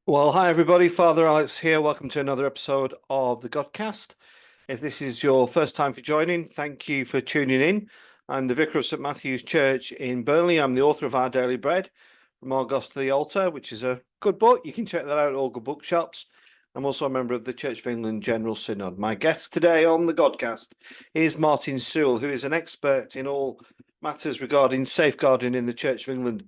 Well, hi everybody, Father Alex here. Welcome to another episode of the Godcast. If this is your first time for joining, thank you for tuning in. I'm the Vicar of St Matthew's Church in Burnley. I'm the author of Our Daily Bread, From August to the Altar, which is a good book. You can check that out at all good bookshops. I'm also a member of the Church of England General Synod. My guest today on the Godcast is Martin Sewell, who is an expert in all matters regarding safeguarding in the Church of England.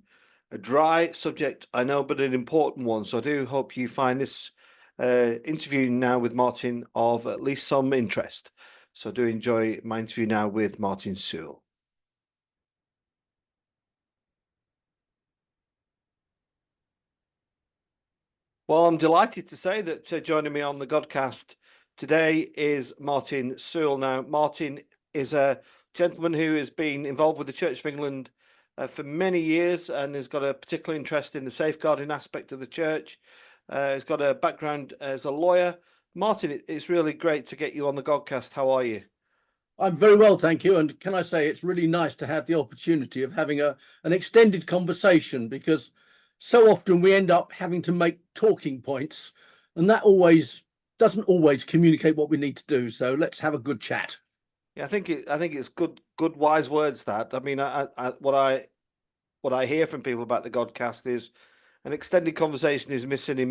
A dry subject, I know, but an important one. So I do hope you find this interview now with Martin of at least some interest. So do enjoy my interview now with Martin Sewell. Well, I'm delighted to say that joining me on the Godcast today is Martin Sewell. Now, Martin is a gentleman who has been involved with the Church of England for many years and has got a particular interest in the safeguarding aspect of the church. He's got a background as a lawyer. Martin, it's really great to get you on the Godcast. How are you? I'm very well, thank you. And can I say it's really nice to have the opportunity of having an extended conversation, because so often we end up having to make talking points, and that doesn't always communicate what we need to do. So let's have a good chat. Yeah, I think it's good wise words. That I mean, what I hear from people about the Godcast is an extended conversation is missing in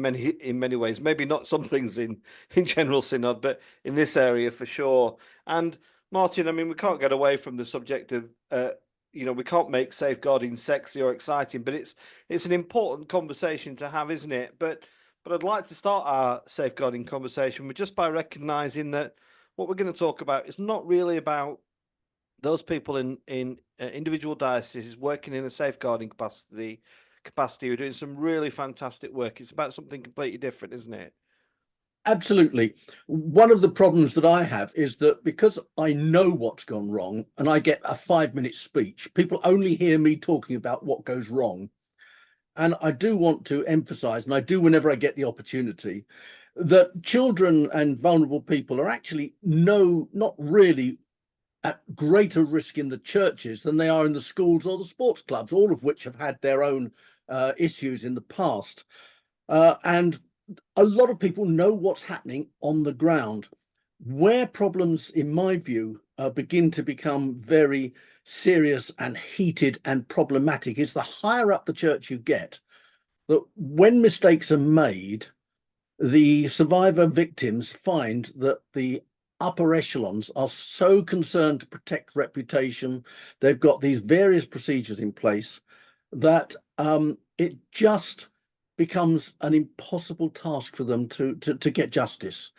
many ways. Maybe not some things in general synod, but in this area for sure. And Martin, I mean, we can't get away from the subject of we can't make safeguarding sexy or exciting, but it's an important conversation to have, isn't it? But I'd like to start our safeguarding conversation with just by recognizing that what we're going to talk about is not really about those people in individual dioceses working in a safeguarding capacity who are doing some really fantastic work. It's about something completely different, isn't it? Absolutely. One of the problems that I have is that because I know what's gone wrong and I get a 5-minute speech, people only hear me talking about what goes wrong. And I do want to emphasize, and I do whenever I get the opportunity, that children and vulnerable people are actually not really at greater risk in the churches than they are in the schools or the sports clubs, all of which have had their own issues in the past. And a lot of people know what's happening on the ground. Where problems, in my view, begin to become very serious and heated and problematic is the higher up the church you get, that when mistakes are made, the survivor victims find that the upper echelons are so concerned to protect reputation, they've got these various procedures in place, that it just becomes an impossible task for them to get justice.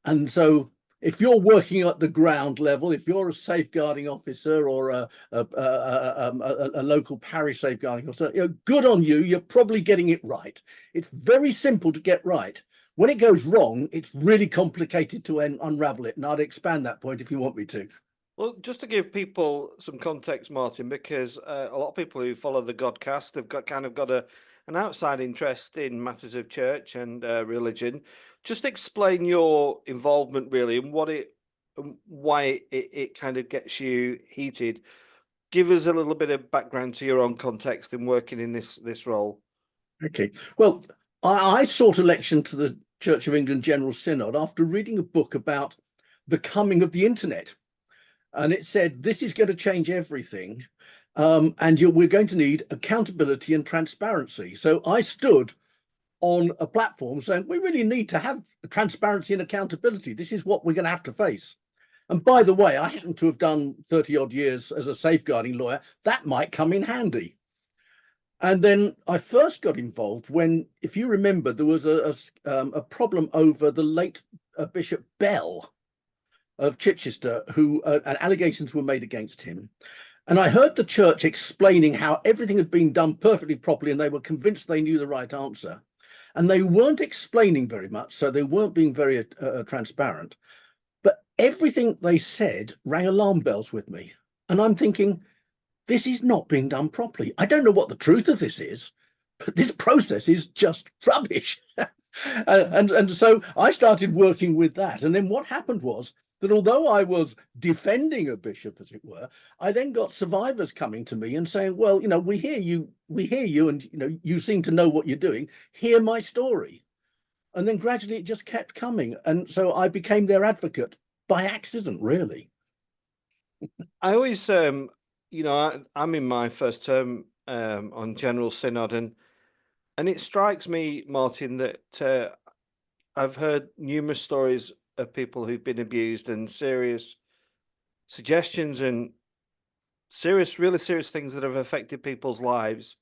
And so if you're working at the ground level, if you're a safeguarding officer or a local parish safeguarding officer, good on you, you're probably getting it right. It's very simple to get right. When it goes wrong, it's really complicated to unravel it. And I'd expand that point if you want me to. Well, just to give people some context, Martin, because a lot of people who follow the Godcast have got an outside interest in matters of church and religion. Just explain your involvement really and why it kind of gets you heated. Give us a little bit of background to your own context in working in this role. Okay. Well, I sought election to the Church of England General Synod after reading a book about the coming of the internet. And it said, this is going to change everything. And we're going to need accountability and transparency. So I stood on a platform saying, we really need to have transparency and accountability. This is what we're going to have to face. And by the way, I happen to have done 30 odd years as a safeguarding lawyer. That might come in handy. And then I first got involved when, if you remember, there was a problem over the late Bishop Bell of Chichester, who allegations were made against him. And I heard the church explaining how everything had been done perfectly properly and they were convinced they knew the right answer. And they weren't explaining very much, so they weren't being very transparent. But everything they said rang alarm bells with me. And I'm thinking, this is not being done properly. I don't know what the truth of this is, but this process is just rubbish. and so I started working with that. And then what happened was that although I was defending a bishop, as it were, I then got survivors coming to me and saying, well, we hear you, and, you seem to know what you're doing. Hear my story. And then gradually it just kept coming. And so I became their advocate by accident, really. I always, I'm in my first term on General Synod, and it strikes me, Martin, that I've heard numerous stories of people who've been abused and serious suggestions and really serious things that have affected people's lives.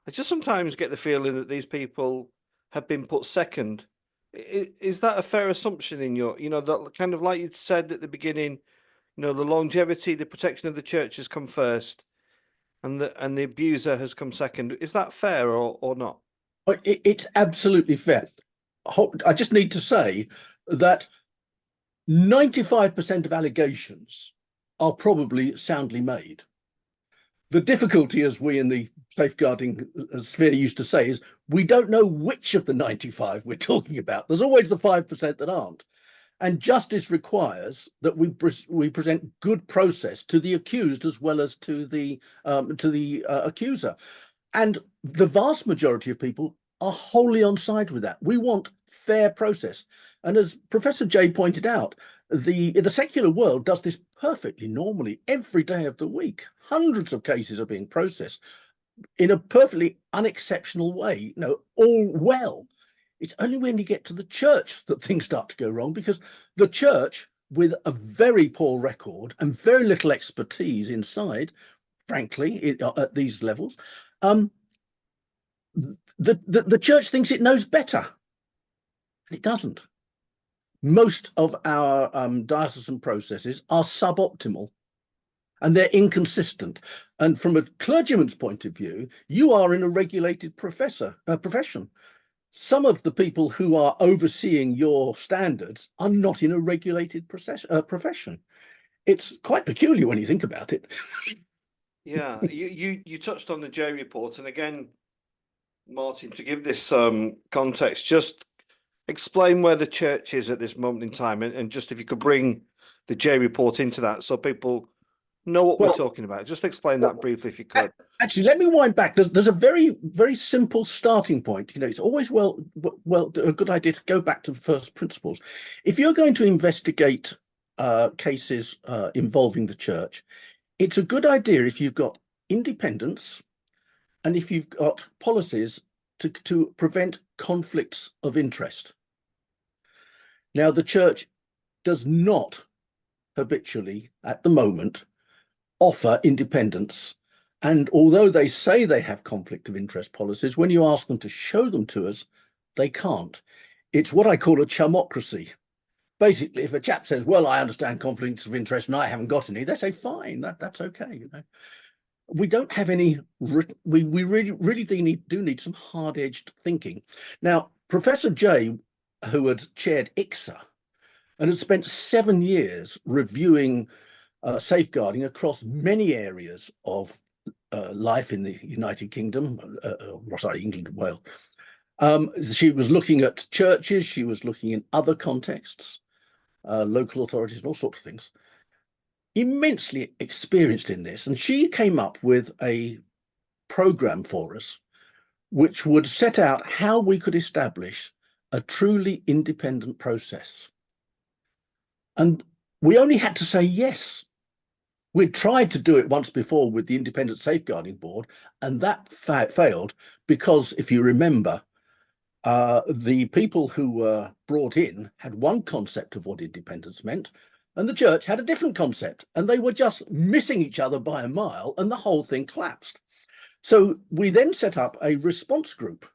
I just sometimes get the feeling that these people have been put second. Is that a fair assumption in your, that kind of like you said at the beginning, the longevity, the protection of the church has come first, and the abuser has come second. Is that fair or not? It's absolutely fair. I just need to say that 95% of allegations are probably soundly made. The difficulty, as we in the safeguarding sphere used to say, is we don't know which of the 95 we're talking about. There's always the 5% that aren't. And justice requires that we present good process to the accused as well as to the accuser. And the vast majority of people are wholly on side with that. We want fair process. And as Professor Jay pointed out, the secular world does this perfectly normally every day of the week. Hundreds of cases are being processed in a perfectly unexceptional way, all well. It's only when you get to the church that things start to go wrong, because the church, with a very poor record and very little expertise inside, frankly, at these levels, the church thinks it knows better, and it doesn't. Most of our diocesan processes are suboptimal, and they're inconsistent. And from a clergyman's point of view, you are in a regulated profession. Some of the people who are overseeing your standards are not in a regulated profession. It's quite peculiar when you think about it. Yeah, you touched on the J report, and again, Martin, to give this context, just explain where the church is at this moment in time, and just if you could bring the J report into that so people know what we're talking about. Just explain that briefly if you could. Actually, let me wind back. There's a very, very simple starting point. It's always a good idea to go back to first principles. If you're going to investigate cases involving the church, it's a good idea if you've got independence and if you've got policies to prevent conflicts of interest. Now, the church does not habitually, at the moment, offer independence. And although they say they have conflict of interest policies, when you ask them to show them to us, they can't. It's what I call a chumocracy. Basically, if a chap says, well, I understand conflicts of interest and I haven't got any, they say, fine, that's okay. We don't have any, we really do need some hard-edged thinking. Now, Professor Jay, who had chaired ICSA and had spent 7 years reviewing safeguarding across many areas of life in the United Kingdom, England and Wales. She was looking at churches, she was looking in other contexts, local authorities and all sorts of things. Immensely experienced in this, and she came up with a program for us which would set out how we could establish a truly independent process. And we only had to say yes. We'd tried to do it once before with the Independent Safeguarding Board, and that failed because, if you remember, the people who were brought in had one concept of what independence meant, and the church had a different concept, and they were just missing each other by a mile, and the whole thing collapsed. So we then set up a response group.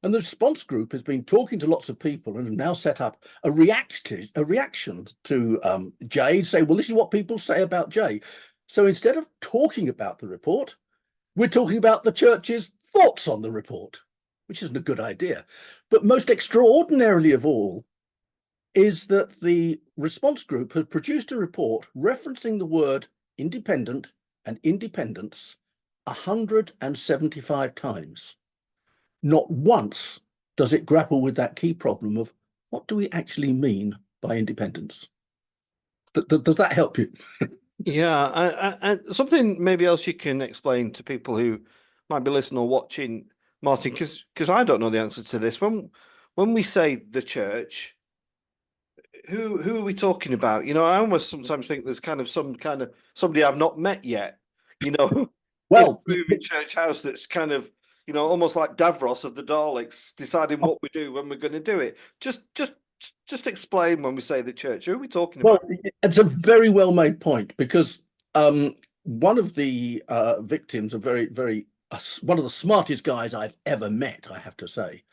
And the response group has been talking to lots of people and have now set up a reaction to Jay, say, well, this is what people say about Jay. So instead of talking about the report, we're talking about the church's thoughts on the report, which isn't a good idea. But most extraordinarily of all is that the response group had produced a report referencing the word independent and independence 175 times. Not once does it grapple with that key problem of what do we actually mean by independence? Does that help you? Yeah, and something maybe else you can explain to people who might be listening or watching, Martin, because I don't know the answer to this. when we say the church, who are we talking about? You know, I almost sometimes think there's some kind of somebody I've not met yet, you know, in a Well, room in church house that's kind of, you know, almost like Davros of the Daleks deciding what we do when we're going to do it. Just explain when we say the church. Who are we talking well, about? it's a very well made point because one of the victims, one of the smartest guys I've ever met, I have to say,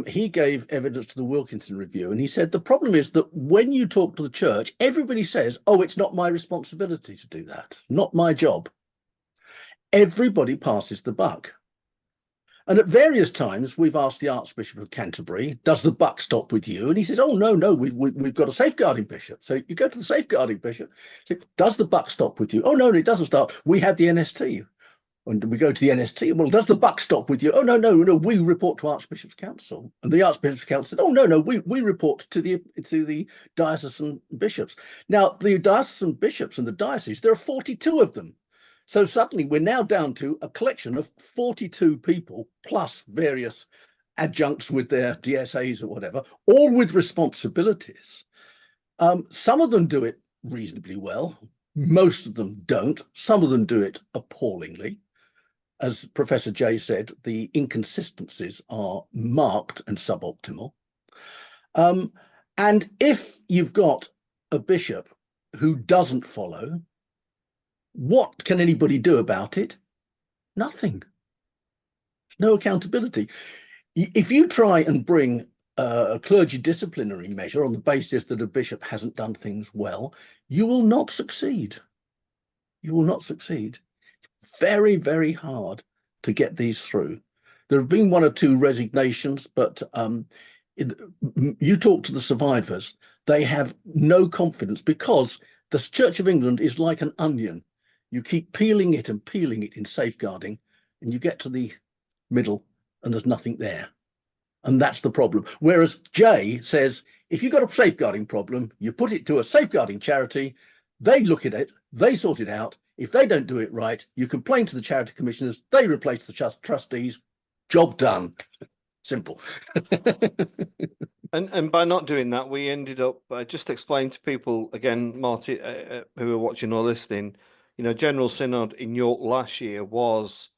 he gave evidence to the Wilkinson Review, and he said the problem is that when you talk to the church, everybody says, "Oh, it's not my responsibility to do that, not my job." Everybody passes the buck. And at various times, we've asked the Archbishop of Canterbury, does the buck stop with you? And he says, oh, no, we've got a safeguarding bishop. So you go to the safeguarding bishop, say, does the buck stop with you? Oh, no, it doesn't stop. We have the NST. And we go to the NST, well, does the buck stop with you? Oh, no, we report to Archbishop's Council. And the Archbishop's Council said, oh, no, we report to the diocesan bishops. Now, the diocesan bishops and the diocese, there are 42 of them. So suddenly we're now down to a collection of 42 people plus various adjuncts with their DSAs or whatever, all with responsibilities. Some of them do it reasonably well. Most of them don't. Some of them do it appallingly. As Professor Jay said, the inconsistencies are marked and suboptimal. And if you've got a bishop who doesn't follow, what can anybody do about it? Nothing. No accountability. If you try and bring a clergy disciplinary measure on the basis that a bishop hasn't done things well, you will not succeed. You will not succeed. Very, very hard to get these through. There have been one or two resignations, but you talk to the survivors, they have no confidence because the Church of England is like an onion. You keep peeling it and peeling it in safeguarding, and you get to the middle and there's nothing there. And that's the problem. Whereas Jay says, if you've got a safeguarding problem, you put it to a safeguarding charity, they look at it, they sort it out. If they don't do it right, you complain to the charity commissioners, they replace the trustees, job done. Simple. And by not doing that, we ended up just explain to people again, Marty, who are watching or listening. You know, General Synod in York last year was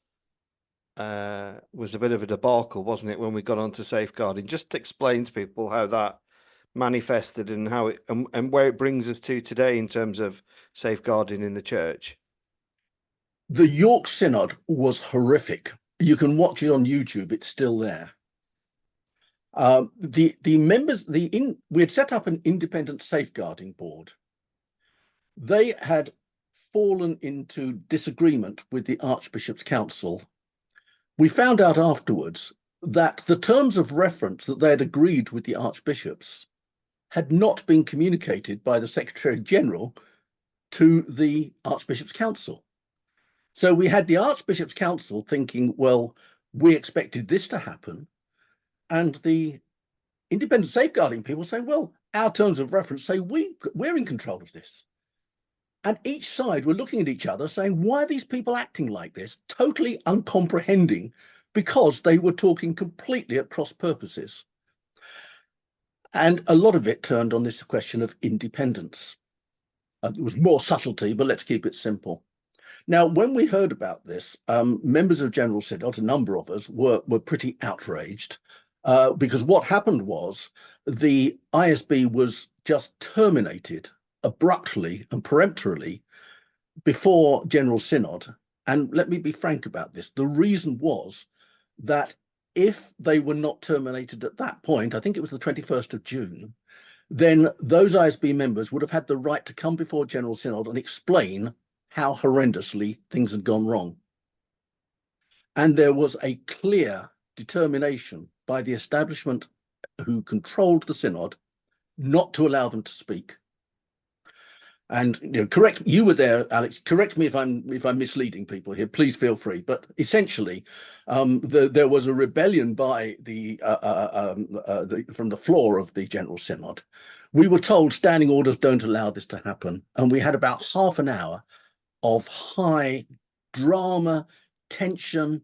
a bit of a debacle, wasn't it? When we got onto safeguarding, just to explain to people how that manifested and how it and where it brings us to today in terms of safeguarding in the church. The York Synod was horrific. You can watch it on YouTube; it's still there. The members, we had set up an independent safeguarding board. They had fallen into disagreement with the Archbishop's Council. We found out afterwards that the terms of reference that they had agreed with the archbishops had not been communicated by the Secretary General to the Archbishop's Council. So we had the Archbishop's Council thinking, well, we expected this to happen. And the independent safeguarding people saying, well, our terms of reference say we're in control of this. And each side were looking at each other saying, why are these people acting like this? Totally uncomprehending, because they were talking completely at cross purposes. And a lot of it turned on this question of independence. It was more subtlety, but let's keep it simple. Now, when we heard about this, members of General Synod, a number of us, were pretty outraged because what happened was the ISB was just terminated abruptly and peremptorily before General Synod. And let me be frank about this. The reason was that if they were not terminated at that point, I think it was the 21st of June, then those ISB members would have had the right to come before General Synod and explain how horrendously things had gone wrong. And there was a clear determination by the establishment who controlled the Synod not to allow them to speak. And you were there, Alex. Correct me if I'm misleading people here. Please feel free. But essentially, there was a rebellion by from the floor of the General Synod. We were told standing orders don't allow this to happen, and we had about half an hour of high drama, tension,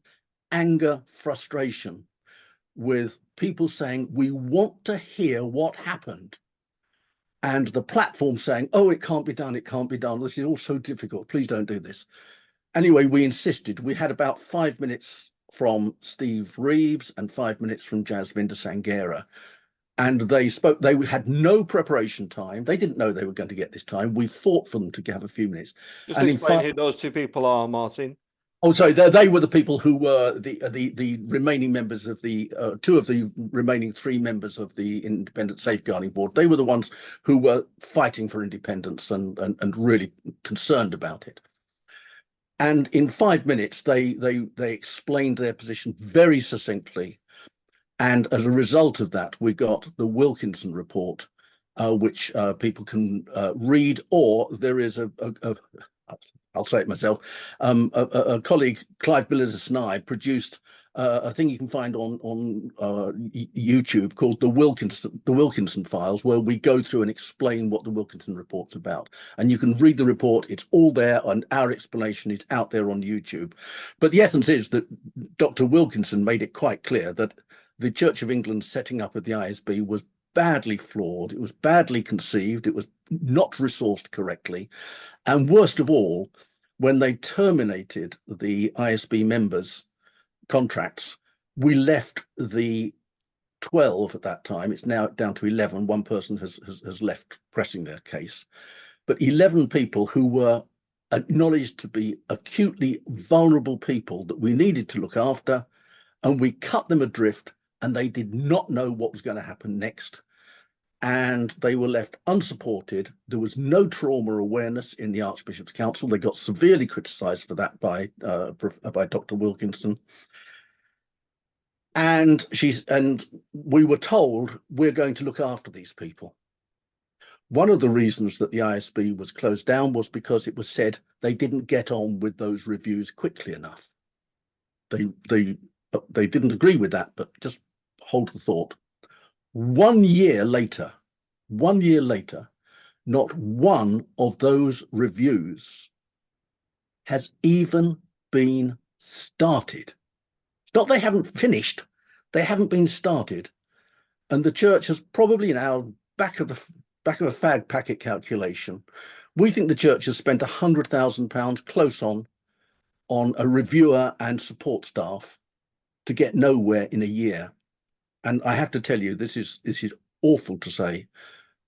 anger, frustration. with people saying, we want to hear what happened. And the platform saying, oh, it can't be done, it can't be done. This is all so difficult. Please don't do this. Anyway, we insisted. We had about 5 minutes from Steve Reeves and 5 minutes from Jasvinder Sangera. And they spoke, they had no preparation time. They didn't know they were going to get this time. We fought for them to have a few minutes. Just And in explain fact, who those two people are, Martin. oh, sorry, they were the people who were the remaining members of the two of the remaining three members of the Independent Safeguarding Board. They were the ones who were fighting for independence and really concerned about it. And in 5 minutes, they explained their position very succinctly. And as a result of that, we got the Wilkinson report, which people can read, or there is I'll say it myself. A colleague, Clive Billis and I, produced a thing you can find on YouTube called the Wilkinson Files, where we go through and explain what the Wilkinson report's about. And you can read the report; it's all there, and our explanation is out there on YouTube. But the essence is that Dr. Wilkinson made it quite clear that the Church of England setting up of the ISB was badly flawed. It was badly conceived. It was not resourced correctly. And worst of all, when they terminated the ISB members' contracts, we left the 12 at that time. It's now down to 11. One person has left pressing their case. But 11 people who were acknowledged to be acutely vulnerable people that we needed to look after, and we cut them adrift, and they did not know what was going to happen next. And they were left unsupported. There was no trauma awareness in the Archbishop's Council. They got severely criticised for that by Dr. Wilkinson. And we were told we're going to look after these people. One of the reasons that the ISB was closed down was because it was said they didn't get on with those reviews quickly enough. They didn't agree with that, but just hold the thought. 1 year later, not one of those reviews has even been started. It's not they haven't finished, they haven't been started. And the church has probably now, back of a fag packet calculation, we think the church has spent £100,000 close on a reviewer and support staff to get nowhere in a year. And I have to tell you, this is awful to say,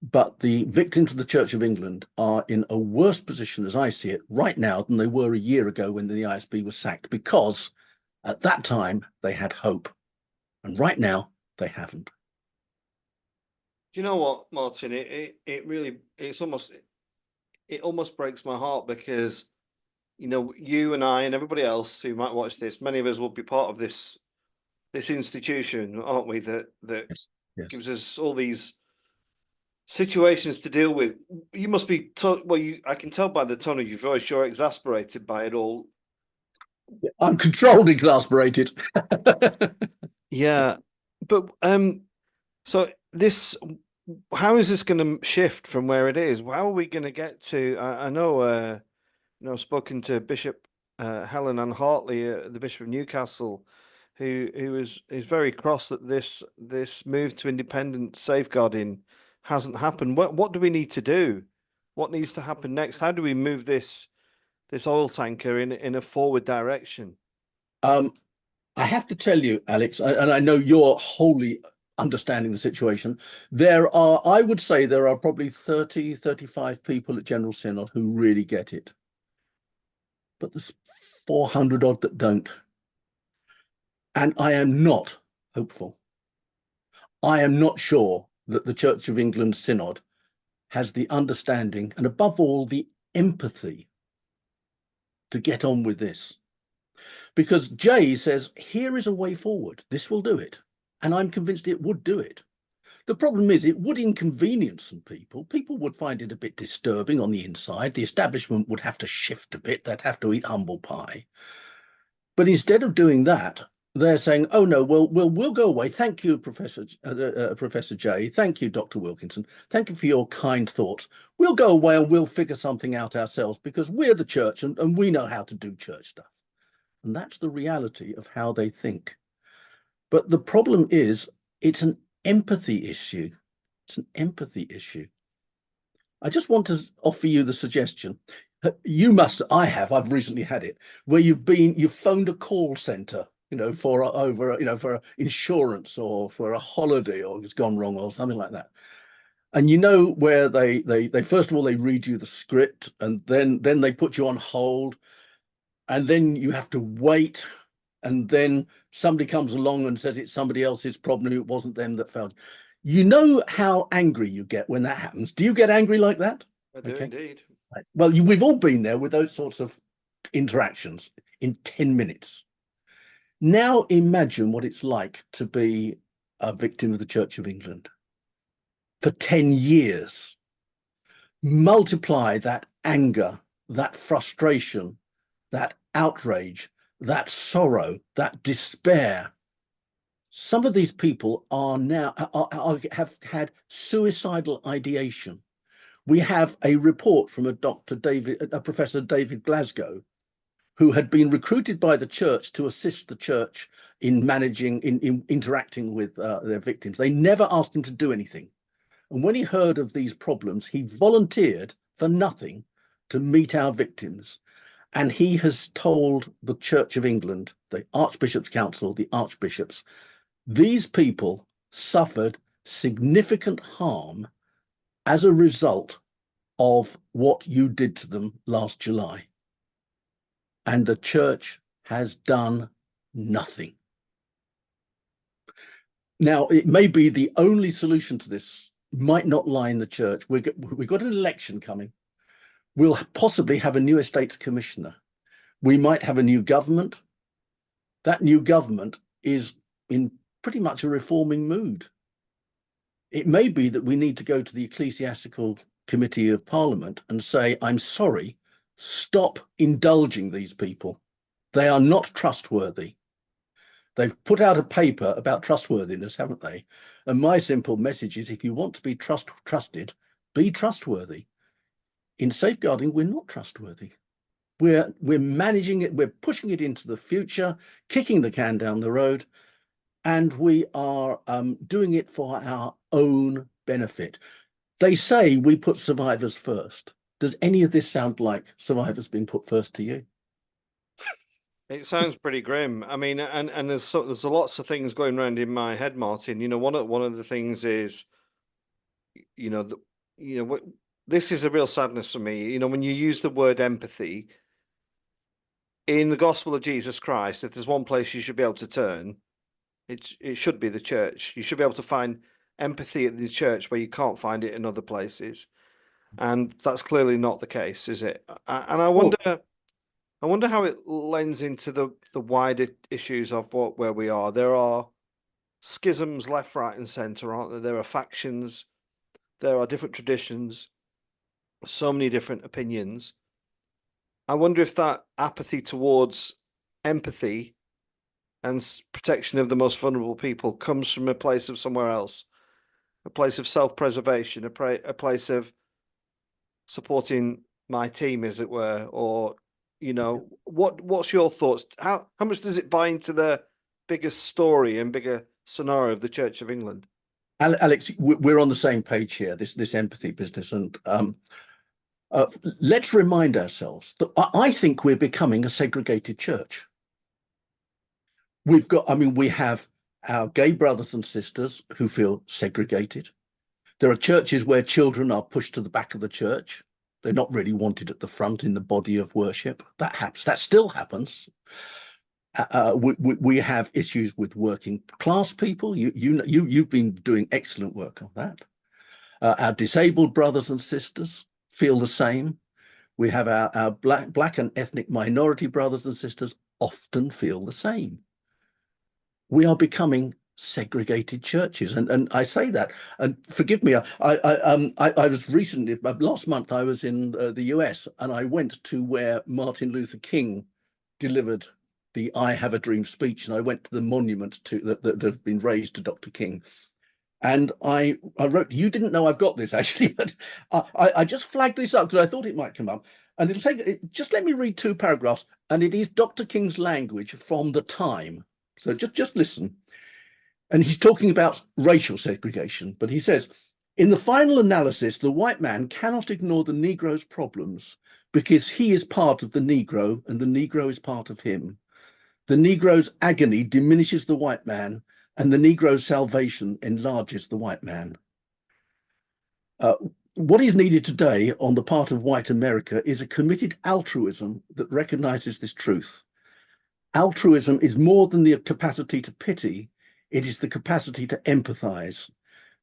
but the victims of the Church of England are in a worse position, as I see it, right now than they were a year ago when the ISB was sacked, because at that time they had hope, and right now they haven't. Do you know what, Martin? It really it almost breaks my heart, because you and I and everybody else who might watch this, many of us will be part of this institution, aren't we? That Yes. Yes. gives us all these situations to deal with. You must be I can tell by the tone of your voice you're exasperated by it all. I'm controlled, exasperated. Yeah, but so this, how is this going to shift from where it is? How are we going to get to? I know, I've spoken to Bishop Helen Ann Hartley, the Bishop of Newcastle, who is very cross that this move to independent safeguarding hasn't happened. What do we need to do? What needs to happen next? How do we move this oil tanker in a forward direction? I have to tell you, Alex, and I know you're wholly understanding the situation. I would say there are probably 30, 35 people at General Synod who really get it. But there's 400 odd that don't. And I am not hopeful. I am not sure that the Church of England Synod has the understanding and, above all, the empathy to get on with this. Because Jay says, here is a way forward. This will do it. And I'm convinced it would do it. The problem is it would inconvenience some people. People would find it a bit disturbing on the inside. The establishment would have to shift a bit. They'd have to eat humble pie. But instead of doing that, they're saying, oh, no, we'll go away. Thank you, Professor Jay. Thank you, Dr. Wilkinson. Thank you for your kind thoughts. We'll go away and we'll figure something out ourselves, because we're the church and we know how to do church stuff. And that's the reality of how they think. But the problem is, it's an empathy issue. It's an empathy issue. I just want to offer you the suggestion. You must, I have, I've recently had it, where you've phoned a call center, for insurance or for a holiday, or it's gone wrong or something like that. And you know where they first of all they read you the script, and then they put you on hold, and then you have to wait, and then somebody comes along and says it's somebody else's problem, it wasn't them that failed. You know how angry you get when that happens. Do you get angry like that? I do Okay. indeed. Right. Well, we've all been there with those sorts of interactions in 10 minutes. Now imagine what it's like to be a victim of the Church of England for 10 years. Multiply that anger, that frustration, that outrage, that sorrow, that despair. Some of these people are now have had suicidal ideation. We have a report from a Professor David Glasgow, who had been recruited by the church to assist the church in managing, in interacting with their victims. They never asked him to do anything. And when he heard of these problems, he volunteered for nothing to meet our victims. And he has told the Church of England, the Archbishop's Council, the archbishops, these people suffered significant harm as a result of what you did to them last July. And the church has done nothing. Now, it may be the only solution to this might not lie in the church. We've got an election coming. We'll possibly have a new estates commissioner. We might have a new government. That new government is in pretty much a reforming mood. It may be that we need to go to the Ecclesiastical Committee of Parliament and say, I'm sorry, stop indulging these people. They are not trustworthy. They've put out a paper about trustworthiness, haven't they? And my simple message is, if you want to be trusted, be trustworthy. In safeguarding, we're not trustworthy. We're managing it, we're pushing it into the future, kicking the can down the road, and we are doing it for our own benefit. They say we put survivors first. Does any of this sound like survivors being put first to you? It sounds pretty grim. I mean, and there's lots of things going around in my head, Martin. You know, one of the things is, you know, this is a real sadness for me. You know, when you use the word empathy in the gospel of Jesus Christ, if there's one place you should be able to turn, it should be the church. You should be able to find empathy at the church where you can't find it in other places, and that's clearly not the case, is it? And I Oh, wonder how it lends into the wider issues of where we are. There are schisms left, right, and centre, aren't there? There are factions, there are different traditions, so many different opinions. I wonder if that apathy towards empathy and protection of the most vulnerable people comes from a place of somewhere else, a place of self-preservation, a place of supporting my team, as it were, or what's your thoughts? How much does it buy into the bigger story and bigger scenario of the Church of England? Alex, we're on the same page here. This empathy business, and let's remind ourselves that I think we're becoming a segregated church. We have our gay brothers and sisters who feel segregated. There are churches where children are pushed to the back of the church. They're not really wanted at the front in the body of worship. That still happens. We have issues with working class people. You've been doing excellent work on that. Our disabled brothers and sisters feel the same. We have our black and ethnic minority brothers and sisters often feel the same. We are becoming segregated churches, and I say that, and forgive me, I was recently, last month I was in the US, and I went to where Martin Luther King delivered the I Have a Dream speech, and I went to the monument that have been raised to Dr. King. And I wrote, you didn't know I've got this actually, but I just flagged this up because I thought it might come up. And just let me read 2 paragraphs, and it is Dr. King's language from the time. So just listen. And he's talking about racial segregation, but he says, in the final analysis, the white man cannot ignore the Negro's problems because he is part of the Negro and the Negro is part of him. The Negro's agony diminishes the white man and the Negro's salvation enlarges the white man. What is needed today on the part of white America is a committed altruism that recognizes this truth. Altruism is more than the capacity to pity, it is the capacity to empathize.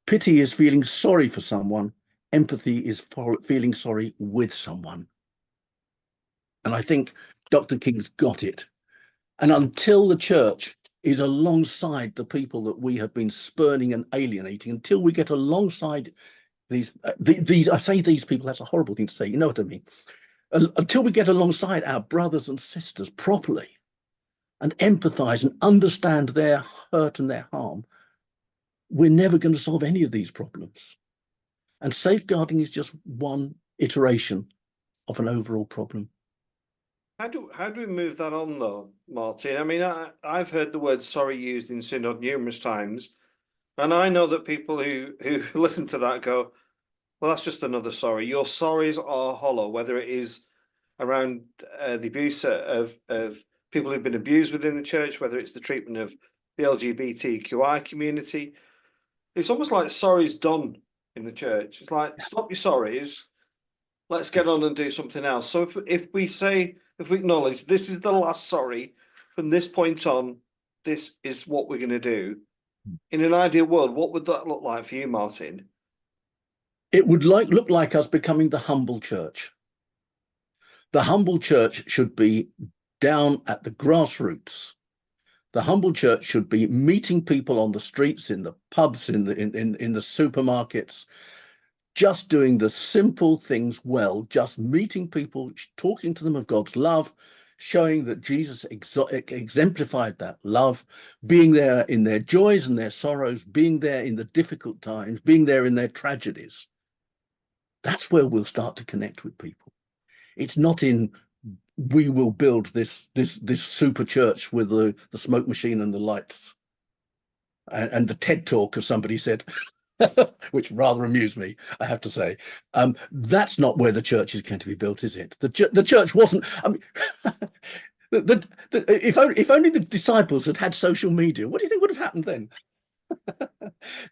Pity is feeling sorry for someone, empathy is feeling sorry with someone. And I think Dr. King's got it. And until the church is alongside the people that we have been spurning and alienating, until we get alongside these, I say these people, that's a horrible thing to say, you know what I mean? Until we get alongside our brothers and sisters properly and empathize and understand their hurt and their harm, we're never going to solve any of these problems. And safeguarding is just one iteration of an overall problem. How do we move that on though, Martin? I mean, I've heard the word sorry used in synod numerous times, and I know that people who listen to that go, well, that's just another sorry. Your sorries are hollow, whether it is around the abuse of people who've been abused within the church, whether it's the treatment of the LGBTQI community. It's almost like sorry's done in the church. It's like, stop your sorries, let's get on and do something else. So if we acknowledge this is the last sorry, from this point on, this is what we're going to do. In an ideal world, what would that look like for you, Martin? It would look like us becoming the humble church. The humble church should be down at the grassroots. The humble church should be meeting people on the streets, in the pubs, in the supermarkets, just doing the simple things well, just meeting people, talking to them of God's love, showing that Jesus exemplified that love, being there in their joys and their sorrows, being there in the difficult times, being there in their tragedies. That's where we'll start to connect with people. It's not in we will build this super church with the smoke machine and the lights and the TED talk, as somebody said, which rather amused me, I have to say. That's not where the church is going to be built, is it? The church wasn't. I mean, if only the disciples had social media, what do you think would have happened then?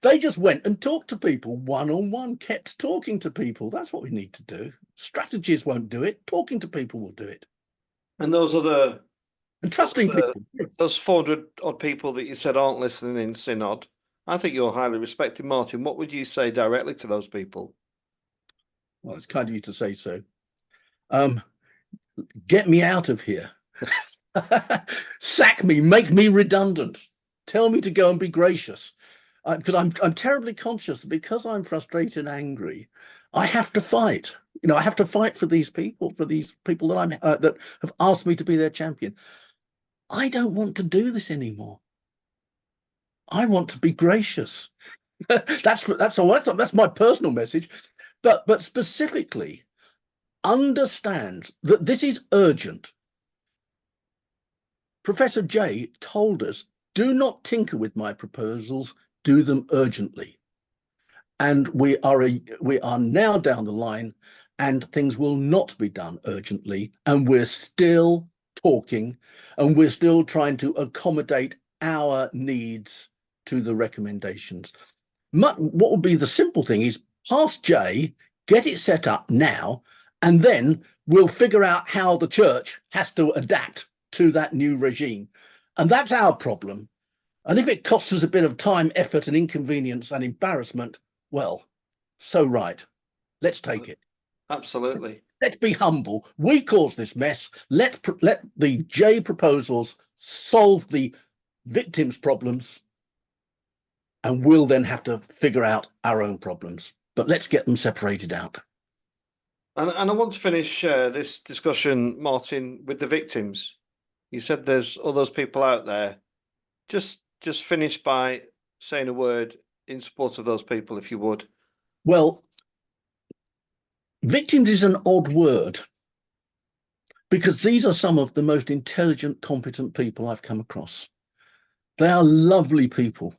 They just went and talked to people one-on-one, kept talking to people. That's what we need to do. Strategies won't do it. Talking to people will do it. And those other and trusting people. Those 400 odd people that you said aren't listening in synod, I think you're highly respected, Martin. What would you say directly to those people? Well, it's kind of you to say so. Get me out of here. Sack me, make me redundant. Tell me to go and be gracious. Because I'm terribly conscious that because I'm frustrated and angry, I have to fight. You know, I have to fight for these people that that have asked me to be their champion. I don't want to do this anymore. I want to be gracious. That's my personal message. But specifically, understand that this is urgent. Professor Jay told us, do not tinker with my proposals, do them urgently. And we are now down the line and things will not be done urgently. And we're still talking and we're still trying to accommodate our needs to the recommendations. What would be the simple thing is pass Jay, get it set up now, and then we'll figure out how the church has to adapt to that new regime. And that's our problem. And if it costs us a bit of time, effort, and inconvenience and embarrassment, well, so right. Let's take it. Absolutely. Let's be humble. We caused this mess. Let the J proposals solve the victims' problems, and we'll then have to figure out our own problems. But let's get them separated out. And I want to finish this discussion, Martin, with the victims. You said there's all those people out there. Just finish by saying a word in support of those people, if you would. Well, victims is an odd word because these are some of the most intelligent, competent people I've come across. They are lovely people.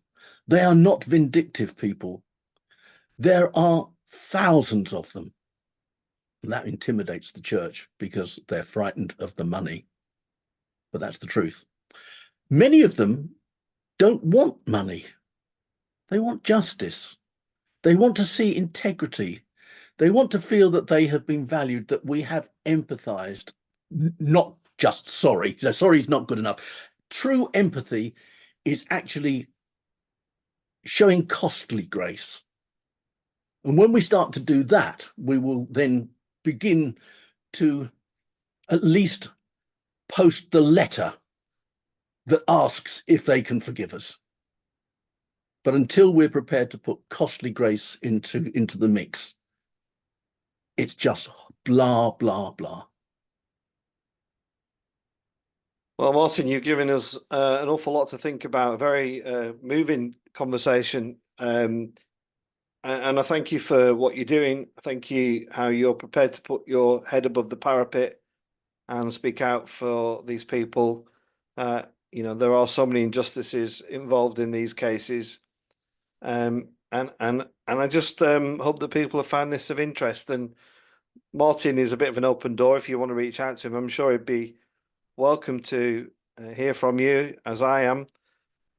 They are not vindictive people. There are thousands of them. And that intimidates the church because they're frightened of the money. But that's the truth. Many of them don't want money. They want justice. They want to see integrity. They want to feel that they have been valued, that we have empathized, not just sorry. So sorry is not good enough. True empathy is actually showing costly grace. And when we start to do that, we will then begin to at least post the letter that asks if they can forgive us. But until we're prepared to put costly grace into the mix, it's just blah, blah, blah. Well, Martin, you've given us an awful lot to think about, a very moving conversation. And I thank you for what you're doing. I thank you how you're prepared to put your head above the parapet and speak out for these people. You know, there are so many injustices involved in these cases. And I just hope that people have found this of interest. And Martin is a bit of an open door. If you want to reach out to him, I'm sure he'd be welcome to hear from you, as I am.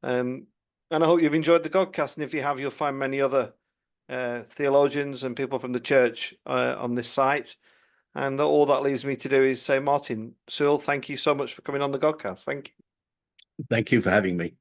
And I hope you've enjoyed the podcast. And if you have, you'll find many other theologians and people from the church on this site. And all that leaves me to do is say, Martin Sewell, thank you so much for coming on the podcast. Thank you. Thank you for having me.